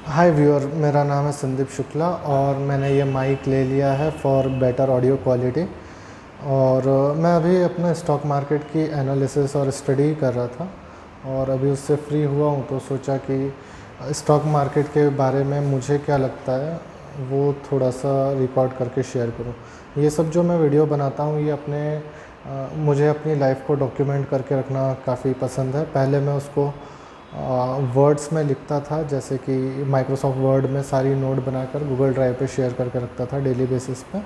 हाय viewer, मेरा नाम है संदीप शुक्ला और मैंने ये माइक ले लिया है फॉर बेटर ऑडियो क्वालिटी। और मैं अभी अपने स्टॉक मार्केट की एनालिसिस और स्टडी कर रहा था और अभी उससे फ्री हुआ हूँ तो सोचा कि स्टॉक मार्केट के बारे में मुझे क्या लगता है वो थोड़ा सा रिकॉर्ड करके शेयर करूँ। ये सब जो मैं वीडियो बनाता हूँ ये मुझे अपनी लाइफ को डॉक्यूमेंट करके रखना काफ़ी पसंद है। पहले मैं उसको वर्ड्स में लिखता था, जैसे कि माइक्रोसॉफ्ट वर्ड में सारी नोट बनाकर गूगल ड्राइव पे शेयर करके रखता था डेली बेसिस पे।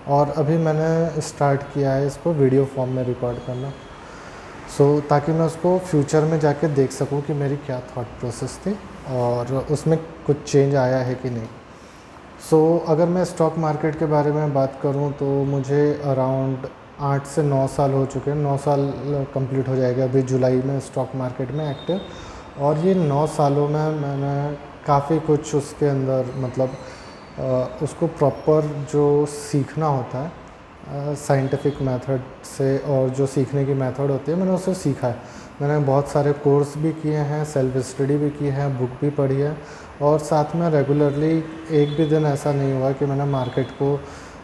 और अभी मैंने स्टार्ट किया है इसको वीडियो फॉर्म में रिकॉर्ड करना, ताकि मैं उसको फ्यूचर में जाके देख सकूं कि मेरी क्या थॉट प्रोसेस थी और उसमें कुछ चेंज आया है कि नहीं। अगर मैं स्टॉक मार्केट के बारे में बात करूं तो मुझे अराउंड 8 से 9 साल हो चुके हैं। 9 साल कंप्लीट हो जाएगा अभी जुलाई में स्टॉक मार्केट में एक्टिव। और ये 9 सालों में मैंने काफ़ी कुछ उसके अंदर उसको प्रॉपर जो सीखना होता है साइंटिफिक मेथड से, और जो सीखने की मेथड होती है मैंने उससे सीखा है। मैंने बहुत सारे कोर्स भी किए हैं, सेल्फ स्टडी भी की है, बुक भी पढ़ी है। और साथ में रेगुलरली एक भी दिन ऐसा नहीं हुआ कि मैंने मार्केट को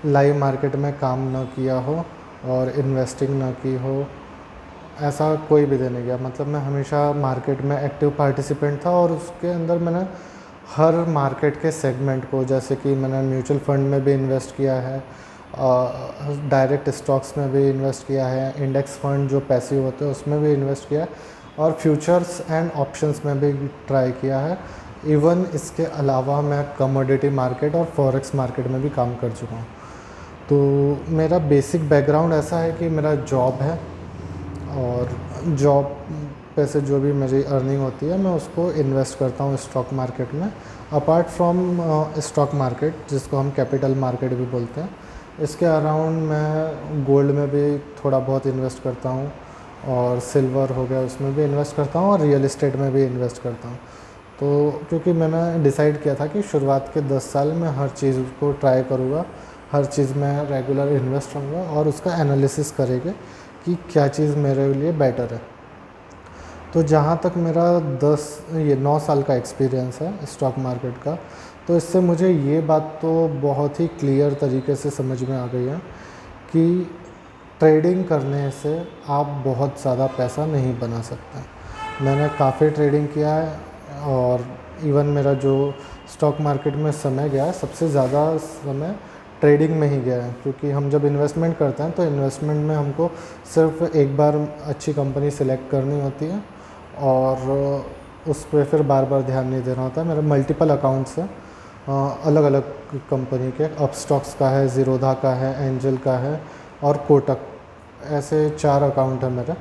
लाइव मार्केट में काम ना किया हो और इन्वेस्टिंग ना की हो। ऐसा कोई भी दिन नहीं गया। मैं हमेशा मार्केट में एक्टिव पार्टिसिपेंट था और उसके अंदर मैंने हर मार्केट के सेगमेंट को, जैसे कि मैंने म्यूचुअल फंड में भी इन्वेस्ट किया है, डायरेक्ट स्टॉक्स में भी इन्वेस्ट किया है, इंडेक्स फंड जो पैसिव होते हैं उसमें भी इन्वेस्ट किया है, और फ्यूचर्स एंड ऑप्शंस में भी ट्राई किया है। इवन इसके अलावा मैं कमोडिटी मार्केट और फॉरेक्स मार्केट में भी काम कर चुका हूँ। तो मेरा बेसिक बैकग्राउंड ऐसा है कि मेरा जॉब है और जॉब पे से जो भी मेरी अर्निंग होती है मैं उसको इन्वेस्ट करता हूँ स्टॉक मार्केट में। अपार्ट फ्रॉम स्टॉक मार्केट, जिसको हम कैपिटल मार्केट भी बोलते हैं, इसके अराउंड मैं गोल्ड में भी थोड़ा बहुत इन्वेस्ट करता हूँ, और सिल्वर हो गया उसमें भी इन्वेस्ट करता हूँ, और रियल इस्टेट में भी इन्वेस्ट करता हूँ। तो क्योंकि मैंने डिसाइड किया था कि शुरुआत के 10 साल में हर चीज़ को ट्राई करूँगा, हर चीज़ में रेगुलर इन्वेस्ट रहूँगा और उसका एनालिसिस करेंगे कि क्या चीज़ मेरे लिए बेटर है। तो जहाँ तक मेरा 9 साल का एक्सपीरियंस है स्टॉक मार्केट का, तो इससे मुझे ये बात तो बहुत ही क्लियर तरीके से समझ में आ गई है कि ट्रेडिंग करने से आप बहुत ज़्यादा पैसा नहीं बना सकते। मैंने काफ़ी ट्रेडिंग किया है और इवन मेरा जो स्टॉक मार्केट में समय गया है सबसे ज़्यादा समय ट्रेडिंग में ही गया है। क्योंकि हम जब इन्वेस्टमेंट करते हैं तो इन्वेस्टमेंट में हमको सिर्फ एक बार अच्छी कंपनी सिलेक्ट करनी होती है और उस पर फिर बार बार ध्यान नहीं देना होता है। मेरे मल्टीपल अकाउंट्स हैं अलग अलग कंपनी के। अपस्टॉक्स का है, ज़ीरोधा का है, एंजल का है और कोटक, ऐसे 4 अकाउंट है मेरे।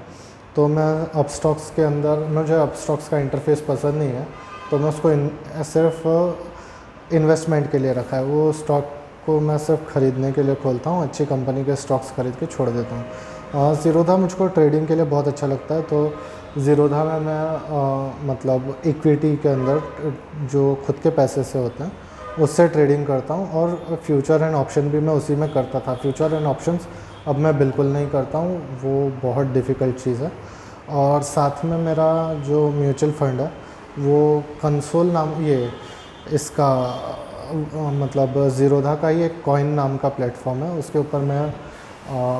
तो मैं अपस्टॉक्स के अंदर, मुझे अपस्टॉक्स का इंटरफेस पसंद नहीं है तो मैं उसको सिर्फ इन्वेस्टमेंट के लिए रखा है। वो स्टॉक को मैं सिर्फ ख़रीदने के लिए खोलता हूँ, अच्छी कंपनी के स्टॉक्स खरीद के छोड़ देता हूँ। ज़ीरोधा मुझको ट्रेडिंग के लिए बहुत अच्छा लगता है, तो ज़ीरोधा में मैं इक्विटी के अंदर जो खुद के पैसे से होते हैं उससे ट्रेडिंग करता हूँ। और फ्यूचर एंड ऑप्शन भी मैं उसी में करता था। फ्यूचर एंड ऑप्शंस अब मैं बिल्कुल नहीं करता हूँ, वो बहुत डिफ़िकल्ट चीज़ है। और साथ में मेरा जो म्यूचुअल फ़ंड है वो कंसोल नाम, ये इसका ज़ीरोधा का ही एक कॉइन नाम का प्लेटफॉर्म है, उसके ऊपर मैं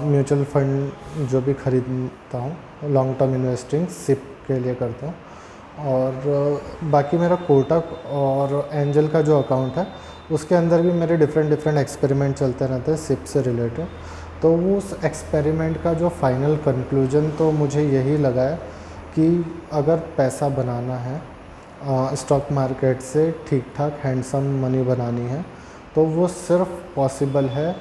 म्यूचुअल फ़ंड जो भी ख़रीदता हूँ लॉन्ग टर्म इन्वेस्टिंग सिप के लिए करता हूँ। और बाकी मेरा कोटक और एंजल का जो अकाउंट है उसके अंदर भी मेरे डिफरेंट एक्सपेरिमेंट चलते रहते हैं सिप से रिलेटेड। तो वो उस एक्सपेरिमेंट का जो फाइनल कंक्लूजन तो मुझे यही लगा है कि अगर पैसा बनाना है स्टॉक मार्केट से ठीक ठाक हैंडसम मनी बनानी है तो वो सिर्फ पॉसिबल है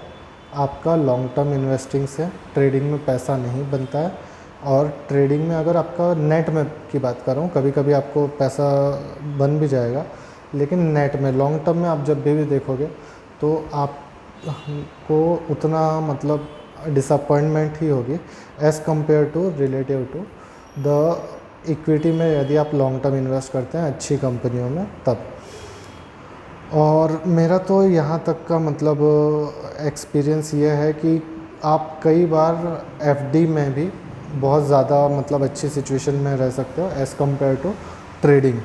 आपका लॉन्ग टर्म इन्वेस्टिंग से। ट्रेडिंग में पैसा नहीं बनता है। और ट्रेडिंग में अगर आपका नेट में की बात कर रहा हूँ, कभी कभी आपको पैसा बन भी जाएगा, लेकिन नेट में लॉन्ग टर्म में आप जब भी देखोगे तो आपको उतना डिसअपॉइंटमेंट ही होगी as compared to relative to the equity में, यदि आप लॉन्ग टर्म इन्वेस्ट करते हैं अच्छी कंपनियों में तब। और मेरा तो यहाँ तक का एक्सपीरियंस ये है कि आप कई बार एफडी में भी बहुत ज़्यादा अच्छी सिचुएशन में रह सकते हो एज़ कम्पेयर टू ट्रेडिंग।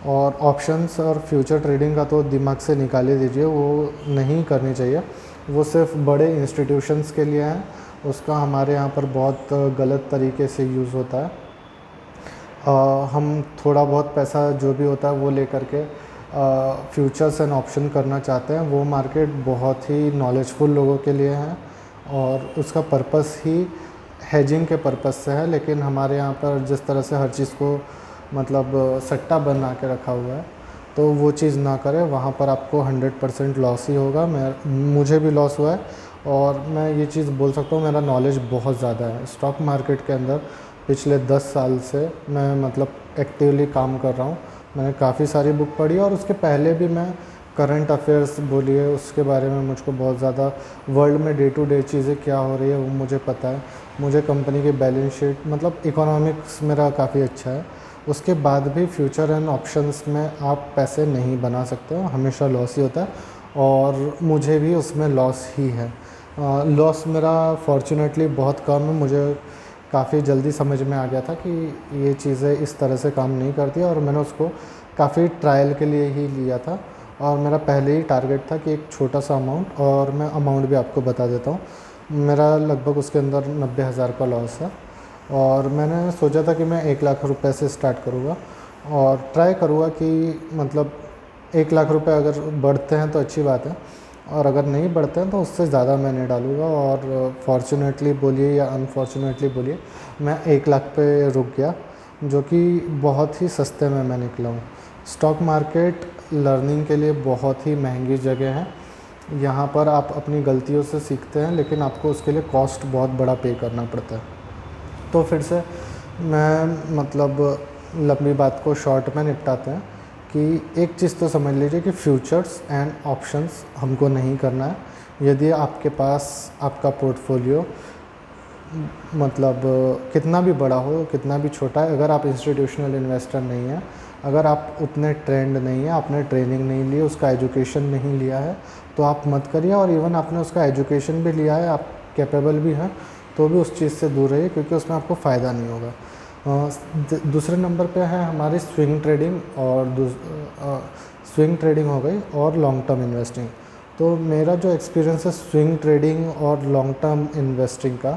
और ऑप्शंस और फ्यूचर ट्रेडिंग का तो दिमाग से निकाल ही दीजिए, वो नहीं करनी चाहिए। वो सिर्फ बड़े इंस्टीट्यूशंस के लिए है, उसका हमारे यहाँ पर बहुत गलत तरीके से यूज़ होता है। हम थोड़ा बहुत पैसा जो भी होता है वो लेकर के फ्यूचर्स एंड ऑप्शन करना चाहते हैं। वो मार्केट बहुत ही नॉलेजफुल लोगों के लिए है और उसका पर्पस ही हेजिंग के पर्पस से है। लेकिन हमारे यहाँ पर जिस तरह से हर चीज़ को मतलब सट्टा बना के रखा हुआ है, तो वो चीज़ ना करें, वहाँ पर आपको 100% लॉस ही होगा। मुझे भी लॉस हुआ है और मैं ये चीज़ बोल सकता हूँ, मेरा नॉलेज बहुत ज़्यादा है स्टॉक मार्केट के अंदर। पिछले 10 साल से मैं मतलब एक्टिवली काम कर रहा हूँ। मैंने काफ़ी सारी बुक पढ़ी और उसके पहले भी मैं करंट अफेयर्स बोलिए उसके बारे में मुझको बहुत ज़्यादा, वर्ल्ड में डे टू डे चीज़ें क्या हो रही है वो मुझे पता है। मुझे कंपनी की बैलेंस शीट मतलब इकोनॉमिक्स मेरा काफ़ी अच्छा है। उसके बाद भी फ्यूचर एंड ऑप्शंस में आप पैसे नहीं बना सकते हो, हमेशा लॉस ही होता है और मुझे भी उसमें लॉस ही है। लॉस मेरा फॉर्चुनेटली बहुत कम है। मुझे काफ़ी जल्दी समझ में आ गया था कि ये चीज़ें इस तरह से काम नहीं करती और मैंने उसको काफ़ी ट्रायल के लिए ही लिया था और मेरा पहले ही टारगेट था कि एक छोटा सा अमाउंट, और मैं अमाउंट भी आपको बता देता हूँ। मेरा लगभग उसके अंदर 90,000 का लॉस है और मैंने सोचा था कि मैं 1 लाख रुपए से स्टार्ट करूँगा और ट्राई करूँगा कि मतलब 1 लाख रुपए अगर बढ़ते हैं तो अच्छी बात है और अगर नहीं बढ़ते हैं तो उससे ज़्यादा मैं नहीं डालूँगा। और फॉर्चुनेटली बोलिए या अनफॉर्चुनेटली बोलिए, मैं 1 लाख पे रुक गया, जो कि बहुत ही सस्ते में मैं निकला हूँ। स्टॉक मार्केट लर्निंग के लिए बहुत ही महंगी जगह है। यहाँ पर आप अपनी गलतियों से सीखते हैं लेकिन आपको उसके लिए कॉस्ट बहुत बड़ा पे करना पड़ता है। तो फिर से मैं मतलब लंबी बात को शॉर्ट में निपटाते हैं कि एक चीज़ तो समझ लीजिए कि फ्यूचर्स एंड ऑप्शंस हमको नहीं करना है। यदि आपके पास आपका पोर्टफोलियो मतलब कितना भी बड़ा हो कितना भी छोटा है, अगर आप इंस्टीट्यूशनल इन्वेस्टर नहीं हैं, अगर आप उतने ट्रेंड नहीं है, आपने ट्रेनिंग नहीं ली, उसका एजुकेशन नहीं लिया है, तो आप मत करिए। और इवन आपने उसका एजुकेशन भी लिया है, आप कैपेबल भी हैं, तो भी उस चीज़ से दूर रहिए क्योंकि उसमें आपको फ़ायदा नहीं होगा। दूसरे नंबर पे है हमारी स्विंग ट्रेडिंग और स्विंग ट्रेडिंग हो गई और लॉन्ग टर्म इन्वेस्टिंग। तो मेरा जो एक्सपीरियंस है स्विंग ट्रेडिंग और लॉन्ग टर्म इन्वेस्टिंग का,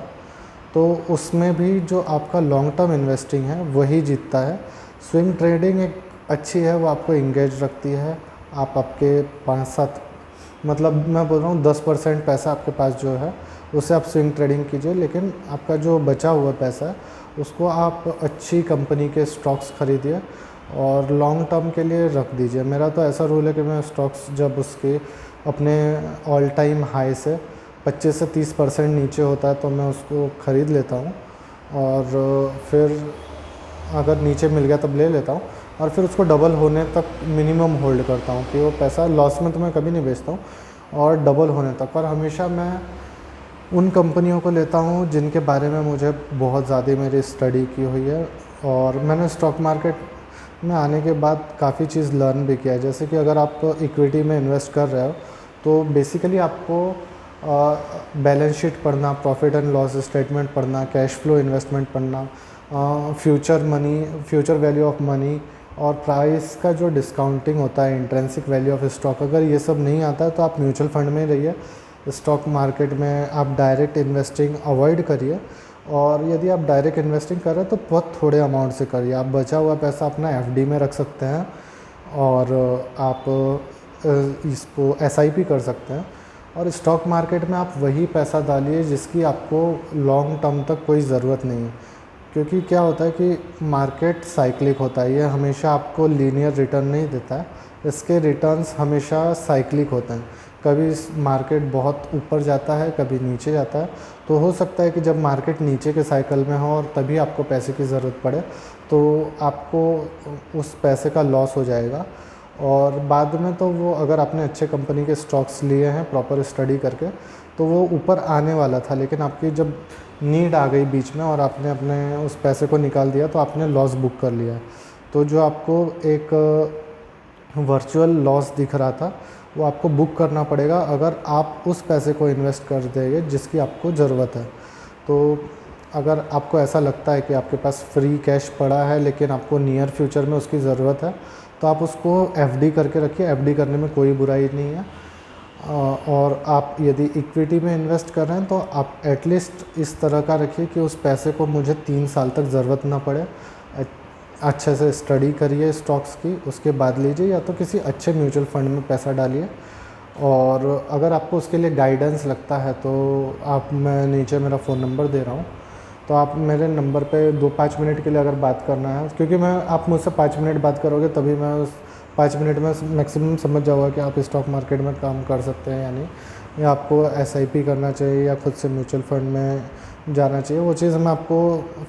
तो उसमें भी जो आपका लॉन्ग टर्म इन्वेस्टिंग है वही जीतता है। स्विंग ट्रेडिंग एक अच्छी है, वो आपको इंगेज रखती है। आप आपके 5-7 मतलब मैं बोल रहा हूँ 10% पैसा आपके पास जो है उससे आप स्विंग ट्रेडिंग कीजिए, लेकिन आपका जो बचा हुआ पैसा है उसको आप अच्छी कंपनी के स्टॉक्स खरीदिए और लॉन्ग टर्म के लिए रख दीजिए। मेरा तो ऐसा रूल है कि मैं स्टॉक्स जब उसके अपने ऑल टाइम हाई से 25 से 30% नीचे होता है तो मैं उसको ख़रीद लेता हूँ और फिर अगर नीचे मिल गया तब ले लेता हूँ और फिर उसको डबल होने तक मिनिमम होल्ड करता हूँ कि वो पैसा लॉस में तो मैं कभी नहीं बेचता हूँ और डबल होने तक। और हमेशा मैं उन कंपनियों को लेता हूँ जिनके बारे में मुझे बहुत ज़्यादा मेरी स्टडी की हुई है। और मैंने स्टॉक मार्केट में आने के बाद काफ़ी चीज़ लर्न भी किया है। जैसे कि अगर आप इक्विटी में इन्वेस्ट कर रहे हो तो बेसिकली आपको बैलेंस शीट पढ़ना, प्रॉफिट एंड लॉस स्टेटमेंट पढ़ना, कैश फ्लो इन्वेस्टमेंट पढ़ना, फ्यूचर वैल्यू ऑफ मनी और प्राइस का जो डिस्काउंटिंग होता है, इंट्रिंसिक वैल्यू ऑफ स्टॉक, अगर ये सब नहीं आता है तो आप म्यूचुअल फंड में ही रहिए। स्टॉक मार्केट में आप डायरेक्ट इन्वेस्टिंग अवॉइड करिए और यदि आप डायरेक्ट इन्वेस्टिंग कर रहे हैं तो बहुत थोड़े अमाउंट से करिए। आप बचा हुआ पैसा अपना एफडी में रख सकते हैं और आप इसको एसआईपी कर सकते हैं। और स्टॉक मार्केट में आप वही पैसा डालिए जिसकी आपको लॉन्ग टर्म तक कोई ज़रूरत नहीं है, क्योंकि क्या होता है कि मार्केट साइक्लिक होता है, ये हमेशा आपको लीनियर रिटर्न नहीं देता है, इसके रिटर्न्स हमेशा साइक्लिक होते हैं। कभी मार्केट बहुत ऊपर जाता है, कभी नीचे जाता है। तो हो सकता है कि जब मार्केट नीचे के साइकिल में हो और तभी आपको पैसे की ज़रूरत पड़े तो आपको उस पैसे का लॉस हो जाएगा और बाद में तो वो, अगर आपने अच्छे कंपनी के स्टॉक्स लिए हैं प्रॉपर स्टडी करके, तो वो ऊपर आने वाला था, लेकिन आपकी जब नीड आ गई बीच में और आपने अपने उस पैसे को निकाल दिया तो आपने लॉस बुक कर लिया। तो जो आपको एक वर्चुअल लॉस दिख रहा था वो आपको बुक करना पड़ेगा अगर आप उस पैसे को इन्वेस्ट कर देंगे जिसकी आपको ज़रूरत है। तो अगर आपको ऐसा लगता है कि आपके पास फ्री कैश पड़ा है लेकिन आपको नियर फ्यूचर में उसकी ज़रूरत है, तो तो आप उसको एफडी करके रखिए, एफडी करने में कोई बुराई नहीं है। और आप यदि इक्विटी में इन्वेस्ट कर रहे हैं तो आप एटलीस्ट इस तरह का रखिए कि उस पैसे को मुझे 3 साल तक ज़रूरत ना पड़े। अच्छे से स्टडी करिए स्टॉक्स की, उसके बाद लीजिए, या तो किसी अच्छे म्यूचुअल फंड में पैसा डालिए। और अगर आपको उसके लिए गाइडेंस लगता है तो मैं नीचे मेरा फ़ोन नंबर दे रहा हूँ, तो आप मेरे नंबर पे 2-5 मिनट के लिए अगर बात करना है, क्योंकि आप मुझसे 5 मिनट बात करोगे तभी मैं उस 5 मिनट में मैक्सिमम समझ जाऊँगा कि आप स्टॉक मार्केट में काम कर सकते हैं या नहीं, या आपको एसआईपी करना चाहिए या खुद से म्यूचुअल फंड में जाना चाहिए। वो चीज़ मैं आपको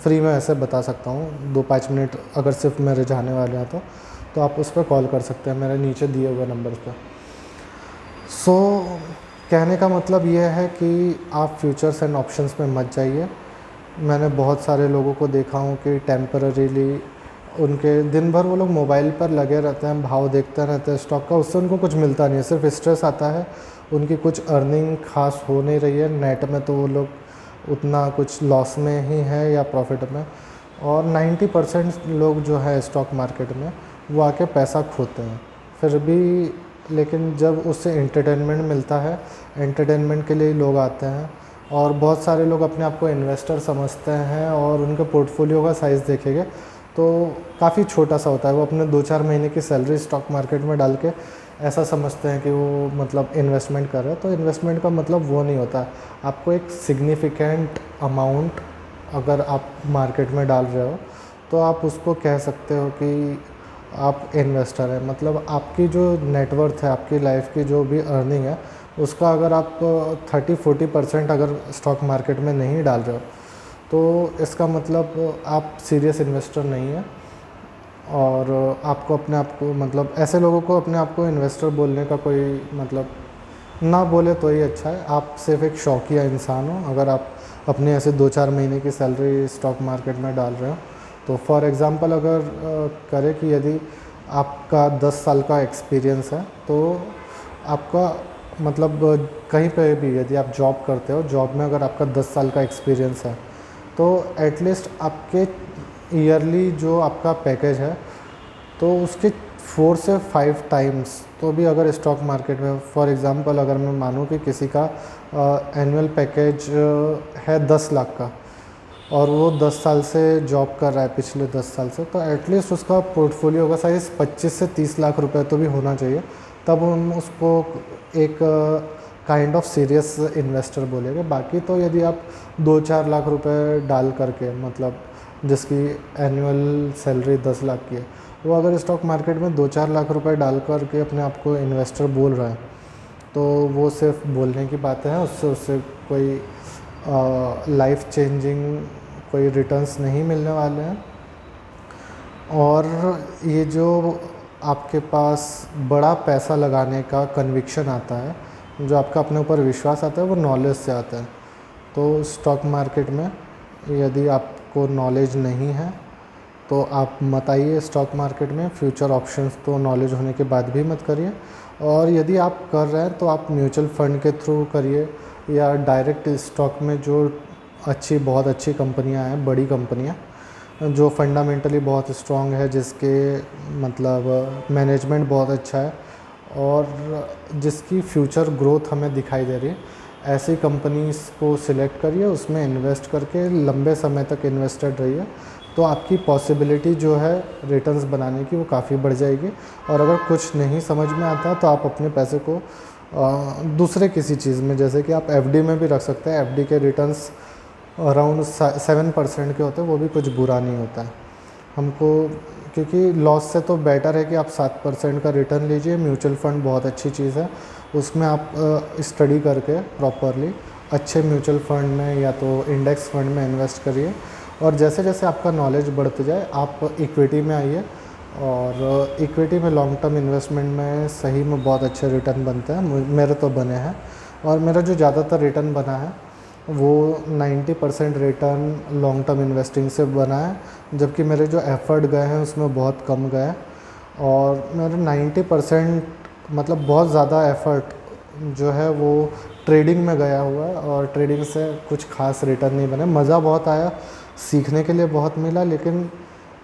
फ्री में ऐसे बता सकता हूँ 2-5 मिनट अगर सिर्फ मेरे जाने वाले हैं तो आप उस पर कॉल कर सकते हैं मेरे नीचे दिए हुए नंबर पर। कहने का मतलब ये है कि आप फ्यूचर्स एंड ऑप्शंस में मत जाइए। मैंने बहुत सारे लोगों को देखा हूँ कि टेम्पररीली उनके दिन भर वो लोग मोबाइल पर लगे रहते हैं, भाव देखते रहते हैं स्टॉक का, उससे उनको कुछ मिलता नहीं है, सिर्फ स्ट्रेस आता है। उनकी कुछ अर्निंग खास हो नहीं रही है नेट में, तो वो लोग उतना कुछ लॉस में ही है या प्रॉफिट में। और 90% लोग जो है स्टॉक मार्केट में वो आके पैसा खोते हैं फिर भी, लेकिन जब उससे एंटरटेनमेंट मिलता है, एंटरटेनमेंट के लिए लोग आते हैं। और बहुत सारे लोग अपने आप को इन्वेस्टर समझते हैं और उनके पोर्टफोलियो का साइज़ देखेंगे तो काफ़ी छोटा सा होता है। वो अपने 2-4 महीने की सैलरी स्टॉक मार्केट में डाल के ऐसा समझते हैं कि वो मतलब इन्वेस्टमेंट कर रहे हैं। तो इन्वेस्टमेंट का मतलब वो नहीं होता। आपको एक सिग्निफिकेंट अमाउंट अगर आप मार्केट में डाल रहे हो तो आप उसको कह सकते हो कि आप इन्वेस्टर हैं। मतलब आपकी जो नेटवर्थ है, आपकी लाइफ की जो भी अर्निंग है, उसका अगर आप 30-40% अगर स्टॉक मार्केट में नहीं डाल रहे हो तो इसका मतलब आप सीरियस इन्वेस्टर नहीं है। और आपको अपने आप को मतलब ऐसे लोगों को अपने आप को इन्वेस्टर बोलने का कोई मतलब ना बोले तो ही अच्छा है। आप सिर्फ एक शौकिया इंसान हो अगर आप अपने ऐसे 2-4 महीने की सैलरी स्टॉक मार्केट में डाल रहे हो। तो फॉर एग्ज़ाम्पल अगर करें कि यदि आपका 10 साल का एक्सपीरियंस है तो आपका मतलब कहीं पे भी यदि आप जॉब करते हो, जॉब में अगर आपका 10 साल का एक्सपीरियंस है तो एटलीस्ट आपके ईयरली जो आपका पैकेज है तो उसके 4 से 5 टाइम्स तो भी अगर स्टॉक मार्केट में, फॉर एग्ज़ाम्पल अगर मैं मानूँ कि किसी का एनुअल पैकेज है 10 लाख का और वो 10 साल से जॉब कर रहा है पिछले 10 साल से, तो एटलीस्ट उसका पोर्टफोलियो का साइज़ 25 से 30 लाख रुपए तो भी होना चाहिए। तब हम उसको एक काइंड ऑफ सीरियस इन्वेस्टर बोलेंगे। बाकी तो यदि आप 2-4 लाख रुपए डाल करके मतलब जिसकी एनुअल सैलरी 10 लाख की है, वो अगर स्टॉक मार्केट में 2-4 लाख रुपए डाल करके अपने आप को इन्वेस्टर बोल रहा है तो वो सिर्फ बोलने की बातें हैं। उससे कोई लाइफ चेंजिंग कोई रिटर्न्स नहीं मिलने वाले हैं। और ये जो आपके पास बड़ा पैसा लगाने का कन्विक्शन आता है, जो आपका अपने ऊपर विश्वास आता है, वो नॉलेज से आता है। तो स्टॉक मार्केट में यदि आपको नॉलेज नहीं है तो आप मत आइए स्टॉक मार्केट में। फ्यूचर ऑप्शंस तो नॉलेज होने के बाद भी मत करिए। और यदि आप कर रहे हैं तो आप म्यूचुअल फंड के थ्रू करिए या डायरेक्ट स्टॉक में जो बहुत अच्छी कंपनियां हैं, बड़ी कंपनियां जो फंडामेंटली बहुत स्ट्रॉन्ग है, जिसके मतलब मैनेजमेंट बहुत अच्छा है और जिसकी फ्यूचर ग्रोथ हमें दिखाई दे रही है, ऐसी कंपनीज़ को सिलेक्ट करिए, उसमें इन्वेस्ट करके लंबे समय तक इन्वेस्टेड रहिए। तो आपकी पॉसिबिलिटी जो है रिटर्न्स बनाने की वो काफ़ी बढ़ जाएगी। और अगर कुछ नहीं समझ में आता तो आप अपने पैसे को दूसरे किसी चीज़ में, जैसे कि आप एफडी में भी रख सकते हैं। एफडी के रिटर्न्स अराउंड 7% के होते हैं, वो भी कुछ बुरा नहीं होता है हमको, क्योंकि लॉस से तो बेटर है कि आप 7% का रिटर्न लीजिए। म्यूचुअल फंड बहुत अच्छी चीज़ है, उसमें आप स्टडी करके प्रॉपरली अच्छे म्यूचुअल फंड में या तो इंडेक्स फंड में इन्वेस्ट करिए। और जैसे जैसे आपका नॉलेज बढ़ते जाए आप इक्विटी में आइए। और इक्विटी में लॉन्ग टर्म इन्वेस्टमेंट में सही में बहुत अच्छे रिटर्न बनते हैं, मेरे तो बने हैं। और मेरा जो ज़्यादातर रिटर्न बना है वो 90% रिटर्न लॉन्ग टर्म इन्वेस्टिंग से बना है, जबकि मेरे जो एफर्ट गए हैं उसमें बहुत कम गए। और मेरे 90% मतलब बहुत ज़्यादा एफर्ट जो है वो ट्रेडिंग में गया हुआ है और ट्रेडिंग से कुछ खास रिटर्न नहीं बने। मज़ा बहुत आया, सीखने के लिए बहुत मिला, लेकिन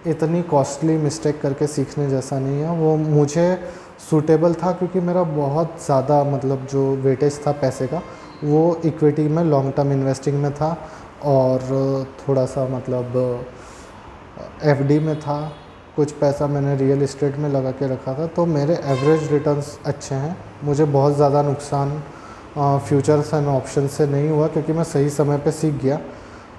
इतनी कॉस्टली मिस्टेक करके सीखने जैसा नहीं है। वो मुझे सूटेबल था क्योंकि मेरा बहुत ज़्यादा मतलब जो वेटेज था पैसे का वो इक्विटी में लॉन्ग टर्म इन्वेस्टिंग में था और थोड़ा सा मतलब एफडी में था, कुछ पैसा मैंने रियल इस्टेट में लगा के रखा था। तो मेरे एवरेज रिटर्न्स अच्छे हैं। मुझे बहुत ज़्यादा नुकसान फ्यूचर्स एंड ऑप्शन से नहीं हुआ क्योंकि मैं सही समय पे सीख गया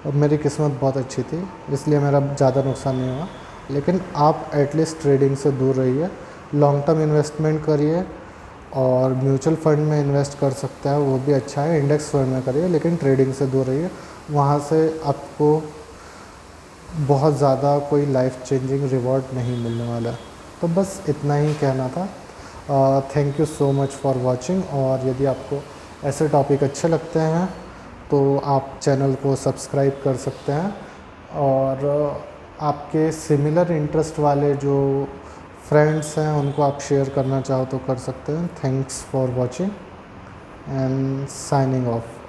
और मेरी किस्मत बहुत अच्छी थी, इसलिए मेरा ज़्यादा नुकसान नहीं हुआ। लेकिन आप एटलीस्ट ट्रेडिंग से दूर रहिए, लॉन्ग टर्म इन्वेस्टमेंट करिए और म्यूचुअल फंड में इन्वेस्ट कर सकते हैं, वो भी अच्छा है। इंडेक्स फंड में करिए लेकिन ट्रेडिंग से दूर रहिए, वहाँ से आपको बहुत ज़्यादा कोई लाइफ चेंजिंग रिवॉर्ड नहीं मिलने वाला है। तो बस इतना ही कहना था। Thank you so much for watching. और यदि आपको ऐसे टॉपिक अच्छे लगते हैं तो आप चैनल को सब्सक्राइब कर सकते हैं और आपके सिमिलर इंटरेस्ट वाले जो फ्रेंड्स हैं उनको आप शेयर करना चाहो तो कर सकते हैं। Thanks for watching and signing off.